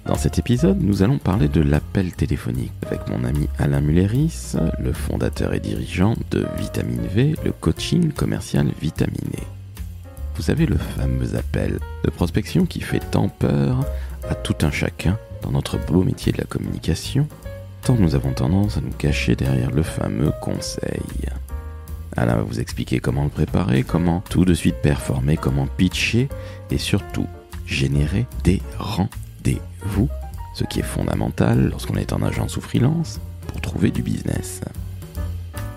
Dans cet épisode, nous allons parler de l'appel téléphonique avec mon ami Alain Mulleris, le fondateur et dirigeant de Vitamine V, le coaching commercial vitaminé. Vous savez, le fameux appel de prospection qui fait tant peur à tout un chacun dans notre beau métier de la communication, tant nous avons tendance à nous cacher derrière le fameux conseil. Alain va vous expliquer comment le préparer, comment tout de suite performer, comment pitcher et surtout générer des rendez-vous, ce qui est fondamental lorsqu'on est en agence ou freelance pour trouver du business.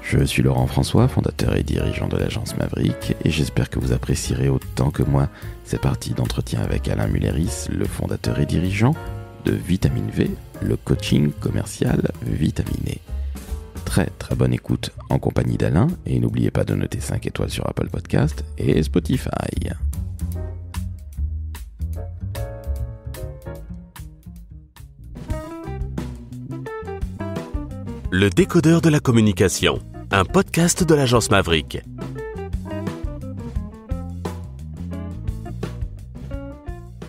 Je suis Laurent François, fondateur et dirigeant de l'agence Maverick, et j'espère que vous apprécierez autant que moi ces parties d'entretien avec Alain Mulleris, le fondateur et dirigeant de Vitamine V, le coaching commercial vitaminé. Très bonne écoute en compagnie d'Alain, et n'oubliez pas de noter 5 étoiles sur Apple Podcast et Spotify. Le décodeur de la communication, un podcast de l'agence Maverick.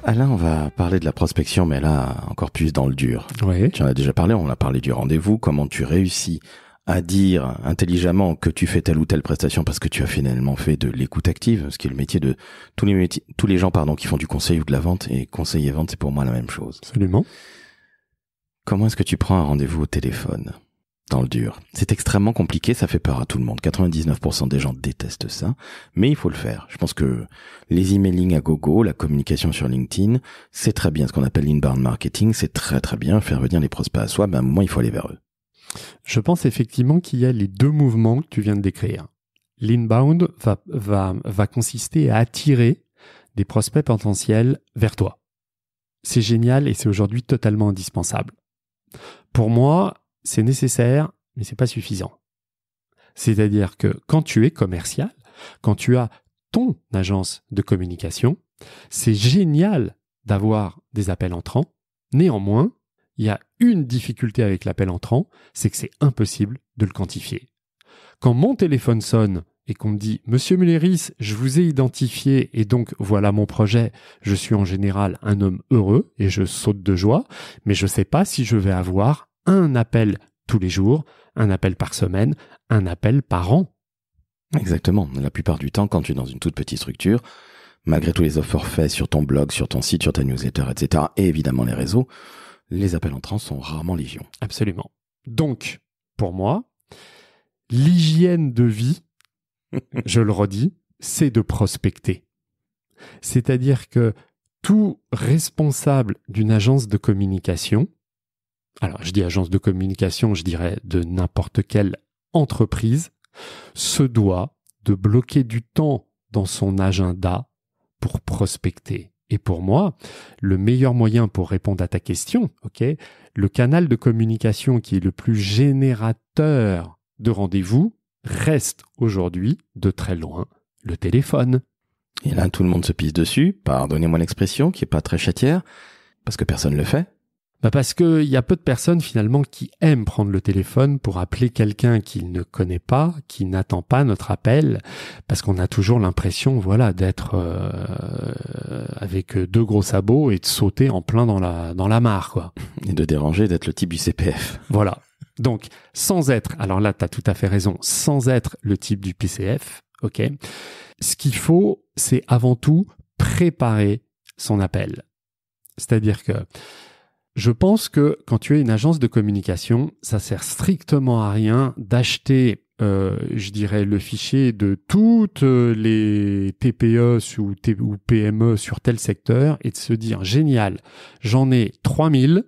Alain, on va parler de la prospection, mais là, encore plus dans le dur. Oui. Tu en as déjà parlé, on a parlé du rendez-vous, comment tu réussis à dire intelligemment que tu fais telle ou telle prestation parce que tu as finalement fait de l'écoute active, ce qui est le métier de tous les gens qui font du conseil ou de la vente, et conseil et vente, c'est pour moi la même chose. Absolument. Comment est-ce que tu prends un rendez-vous au téléphone dans le dur? C'est extrêmement compliqué, ça fait peur à tout le monde. 99% des gens détestent ça, mais il faut le faire. Je pense que les emailing à gogo, la communication sur LinkedIn, c'est très bien. Ce qu'on appelle l'inbound marketing, c'est très bien. Faire venir les prospects à soi, à un moment, il faut aller vers eux. Je pense effectivement qu'il y a les deux mouvements que tu viens de décrire. L'inbound va consister à attirer des prospects potentiels vers toi. C'est génial et c'est aujourd'hui totalement indispensable. Pour moi, c'est nécessaire, mais c'est pas suffisant. C'est-à-dire que quand tu es commercial, quand tu as ton agence de communication, c'est génial d'avoir des appels entrants. Néanmoins, il y a une difficulté avec l'appel entrant, c'est que c'est impossible de le quantifier. Quand mon téléphone sonne et qu'on me dit « Monsieur Mulleris, je vous ai identifié et donc voilà mon projet », je suis en général un homme heureux et je saute de joie, mais je ne sais pas si je vais avoir un appel tous les jours, un appel par semaine, un appel par an. Exactement. La plupart du temps, quand tu es dans une toute petite structure, malgré tous les offres faits sur ton blog, sur ton site, sur ta newsletter, etc., et évidemment les réseaux, les appels entrants sont rarement légion. Absolument. Donc, pour moi, l'hygiène de vie, je le redis, c'est de prospecter. C'est-à-dire que tout responsable d'une agence de communication, alors je dis agence de communication, je dirais de n'importe quelle entreprise, se doit de bloquer du temps dans son agenda pour prospecter. Et pour moi, le meilleur moyen pour répondre à ta question, le canal de communication qui est le plus générateur de rendez-vous reste aujourd'hui, de très loin, le téléphone. Et là, tout le monde se pisse dessus, pardonnez-moi l'expression, qui est pas très châtière, parce que personne le fait. Parce qu'il y a peu de personnes finalement qui aiment prendre le téléphone pour appeler quelqu'un qu'ils ne connaît pas, qui n'attend pas notre appel, parce qu'on a toujours l'impression d'être avec deux gros sabots et de sauter en plein dans la mare, quoi. Et de déranger, d'être le type du CPF. Voilà. Donc, sans être, alors là, tu as tout à fait raison, sans être le type du PCF, ce qu'il faut, c'est avant tout préparer son appel. C'est-à-dire que je pense que quand tu es une agence de communication, ça sert strictement à rien d'acheter, le fichier de toutes les TPE ou PME sur tel secteur et de se dire « Génial, j'en ai 3000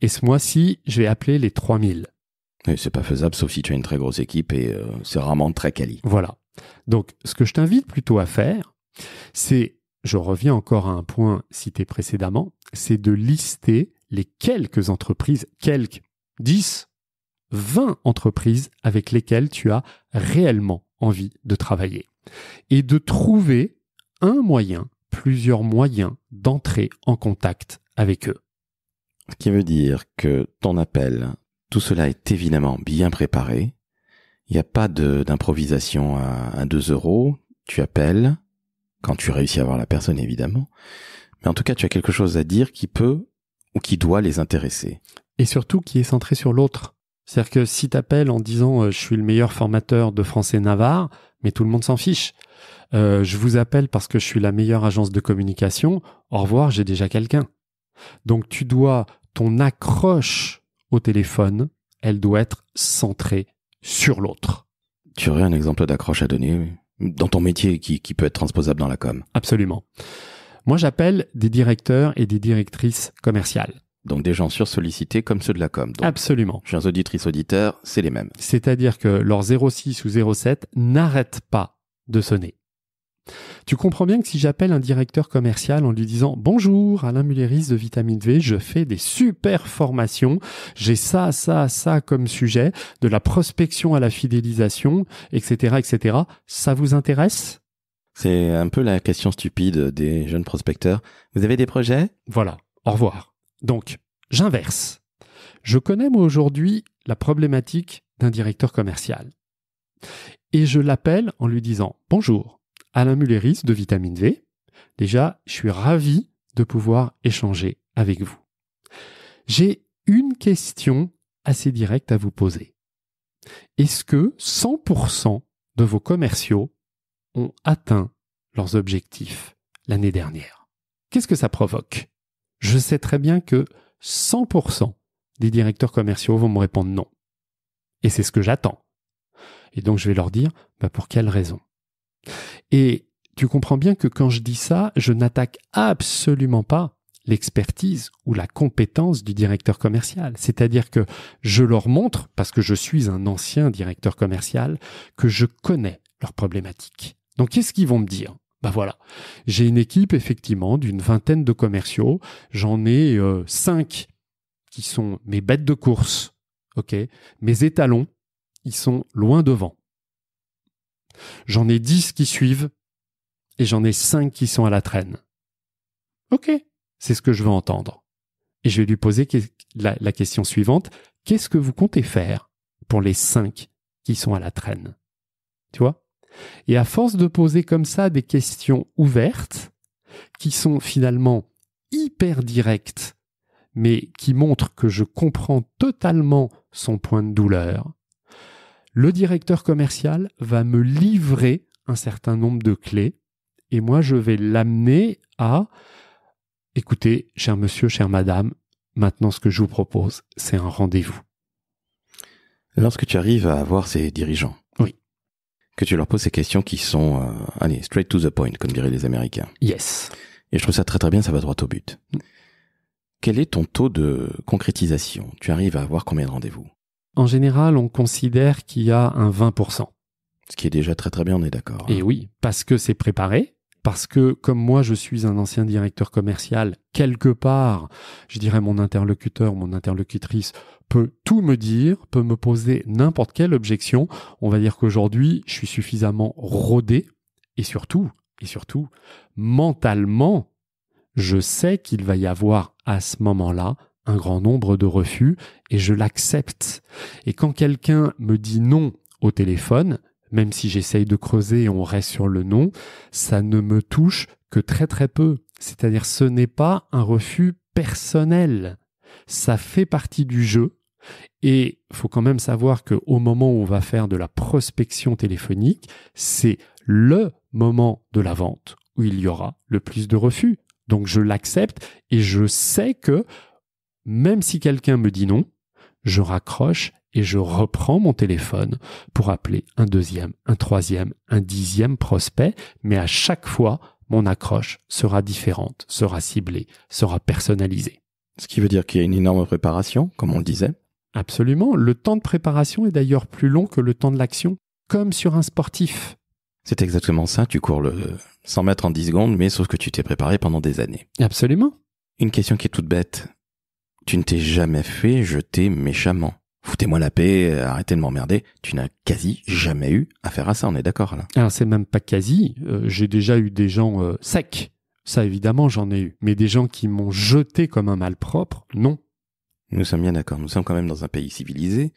et ce mois-ci, je vais appeler les 3000 ». Et c'est pas faisable, sauf si tu as une très grosse équipe et c'est vraiment très quali. Voilà. Donc, ce que je t'invite plutôt à faire, c'est, je reviens encore à un point cité précédemment, c'est de lister les quelques entreprises, 10, 20 entreprises avec lesquelles tu as réellement envie de travailler. Et de trouver plusieurs moyens d'entrer en contact avec eux. Ce qui veut dire que ton appel, tout cela est évidemment bien préparé. Il n'y a pas d'improvisation à 2 €. Tu appelles, quand tu réussis à voir la personne évidemment. Mais en tout cas, tu as quelque chose à dire qui peut ou qui doit les intéresser. Et surtout qui est centré sur l'autre. C'est-à-dire que si t'appelles en disant je suis le meilleur formateur de français Navarre, mais tout le monde s'en fiche. Je vous appelle parce que je suis la meilleure agence de communication. Au revoir, j'ai déjà quelqu'un. Donc tu dois, ton accroche au téléphone, elle doit être centrée sur l'autre. Tu aurais un exemple d'accroche à donner dans ton métier qui peut être transposable dans la com? Absolument. Moi, j'appelle des directeurs et des directrices commerciales. Donc des gens sursollicités comme ceux de la com. Donc, absolument. Chers auditrices, auditeurs, c'est les mêmes. C'est-à-dire que leur 06 ou 07 n'arrêtent pas de sonner. Tu comprends bien que si j'appelle un directeur commercial en lui disant « Bonjour, Alain Mulleris de Vitamine V, je fais des super formations, j'ai ça comme sujet, de la prospection à la fidélisation, etc., etc. » Ça vous intéresse ? C'est un peu la question stupide des jeunes prospecteurs. Vous avez des projets ? Voilà, au revoir. Donc, j'inverse. Je connais moi aujourd'hui la problématique d'un directeur commercial. Et je l'appelle en lui disant « Bonjour, Alain Mulleris de Vitamine V. Déjà, je suis ravi de pouvoir échanger avec vous. J'ai une question assez directe à vous poser. Est-ce que 100% de vos commerciaux ont atteint leurs objectifs l'année dernière? Qu'est-ce que ça provoque? Je sais très bien que 100% des directeurs commerciaux vont me répondre non. Et c'est ce que j'attends. Et donc je vais leur dire, pour quelle raison? Et tu comprends bien que quand je dis ça, je n'attaque absolument pas l'expertise ou la compétence du directeur commercial. C'est-à-dire que je leur montre, parce que je suis un ancien directeur commercial, que je connais leurs problématiques. Donc qu'est-ce qu'ils vont me dire? Voilà, j'ai une équipe effectivement d'une 20aine de commerciaux, j'en ai 5 qui sont mes bêtes de course, ok, mes étalons, ils sont loin devant. J'en ai 10 qui suivent et j'en ai 5 qui sont à la traîne. Ok, c'est ce que je veux entendre. Et je vais lui poser la question suivante. Qu'est-ce que vous comptez faire pour les 5 qui sont à la traîne? Tu vois? Et à force de poser comme ça des questions ouvertes, qui sont finalement hyper directes, mais qui montrent que je comprends totalement son point de douleur, le directeur commercial va me livrer un certain nombre de clés et moi je vais l'amener à « Écoutez, cher monsieur, chère madame, maintenant ce que je vous propose, c'est un rendez-vous. » Lorsque tu arrives à avoir ces dirigeants, oui, que tu leur poses ces questions qui sont, straight to the point, comme diraient les Américains. Yes. Et je trouve ça très très bien, ça va droit au but. Quel est ton taux de concrétisation? Tu arrives à avoir combien de rendez-vous? En général, on considère qu'il y a un 20%. Ce qui est déjà très très bien, on est d'accord. Et oui, parce que c'est préparé, parce que comme moi je suis un ancien directeur commercial, quelque part, je dirais mon interlocuteur, mon interlocutrice peut tout me dire, peut me poser n'importe quelle objection. On va dire qu'aujourd'hui, je suis suffisamment rodé et surtout, mentalement, je sais qu'il va y avoir à ce moment-là un grand nombre de refus et je l'accepte. Et quand quelqu'un me dit non au téléphone, même si j'essaye de creuser et on reste sur le non, ça ne me touche que très très peu. C'est-à-dire ce n'est pas un refus personnel. Ça fait partie du jeu et il faut quand même savoir qu'au moment où on va faire de la prospection téléphonique, c'est le moment de la vente où il y aura le plus de refus. Donc je l'accepte et je sais que même si quelqu'un me dit non, je raccroche et je reprends mon téléphone pour appeler un deuxième, un troisième, un 10e prospect, mais à chaque fois, mon accroche sera différente, sera ciblée, sera personnalisée. Ce qui veut dire qu'il y a une énorme préparation, comme on le disait. Absolument. Le temps de préparation est d'ailleurs plus long que le temps de l'action, comme sur un sportif. C'est exactement ça, tu cours le 100 mètres en 10 secondes, mais sauf que tu t'es préparé pendant des années. Absolument. Une question qui est toute bête. Tu ne t'es jamais fait jeter méchamment. Foutez-moi la paix, arrêtez de m'emmerder. Tu n'as quasi jamais eu affaire à ça, on est d'accord là? Alors c'est même pas quasi, j'ai déjà eu des gens secs. Ça évidemment j'en ai eu. Mais des gens qui m'ont jeté comme un malpropre, non. Nous sommes bien d'accord, nous sommes quand même dans un pays civilisé.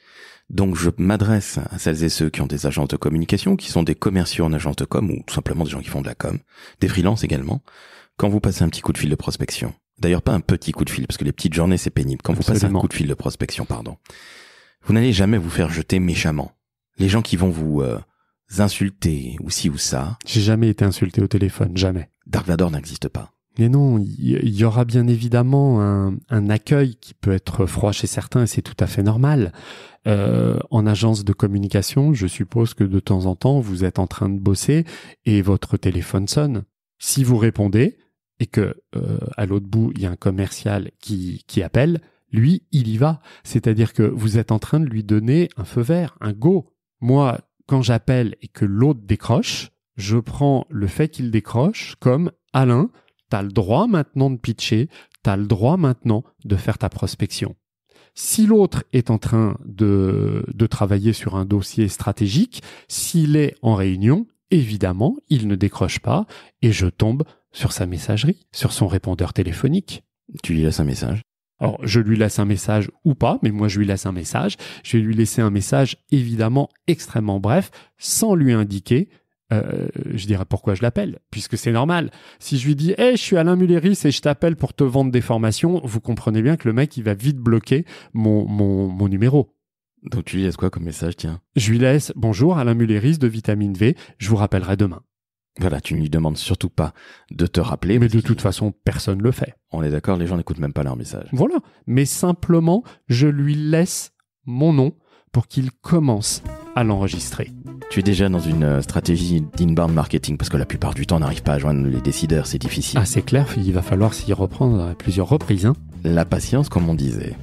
Donc je m'adresse à celles et ceux qui ont des agences de communication, qui sont des commerciaux en agence de com, ou tout simplement des gens qui font de la com, des freelances également. Quand vous passez un petit coup de fil de prospection, D'ailleurs, pas un petit coup de fil, parce que les petites journées, c'est pénible. Quand vous passez un coup de fil de prospection, vous n'allez jamais vous faire jeter méchamment. Les gens qui vont vous insulter, ou ci ou ça... J'ai jamais été insulté au téléphone, jamais. Dark Vador n'existe pas. Mais non, il y aura bien évidemment un accueil qui peut être froid chez certains, et c'est tout à fait normal. En agence de communication, je suppose que de temps en temps, vous êtes en train de bosser et votre téléphone sonne. Si vous répondez et que à l'autre bout, il y a un commercial qui appelle, lui, il y va. C'est-à-dire que vous êtes en train de lui donner un feu vert, un go. Moi, quand j'appelle et que l'autre décroche, je prends le fait qu'il décroche comme « Alain, t'as le droit maintenant de pitcher, t'as le droit maintenant de faire ta prospection ». Si l'autre est en train de travailler sur un dossier stratégique, s'il est en réunion, évidemment, il ne décroche pas et je tombe sur sa messagerie, sur son répondeur téléphonique. Tu lui laisses un message? Alors, je lui laisse un message ou pas, mais moi je lui laisse un message. Je vais lui laisser un message évidemment extrêmement bref, sans lui indiquer je dirais pourquoi je l'appelle, puisque c'est normal. Si je lui dis « Hey, je suis Alain Mulleris et je t'appelle pour te vendre des formations », vous comprenez bien que le mec, il va vite bloquer mon numéro. Donc tu lui laisses quoi comme message, tiens? Je lui laisse « Bonjour, Alain Mulleris de Vitamine V, je vous rappellerai demain ». Voilà, tu ne lui demandes surtout pas de te rappeler. Mais de toute façon, personne ne le fait. On est d'accord, les gens n'écoutent même pas leur message. Voilà, mais simplement, je lui laisse mon nom pour qu'il commence à l'enregistrer. Tu es déjà dans une stratégie d'inbound marketing parce que la plupart du temps, on n'arrive pas à joindre les décideurs, c'est difficile. Ah, c'est clair, il va falloir s'y reprendre à plusieurs reprises. La patience, comme on disait.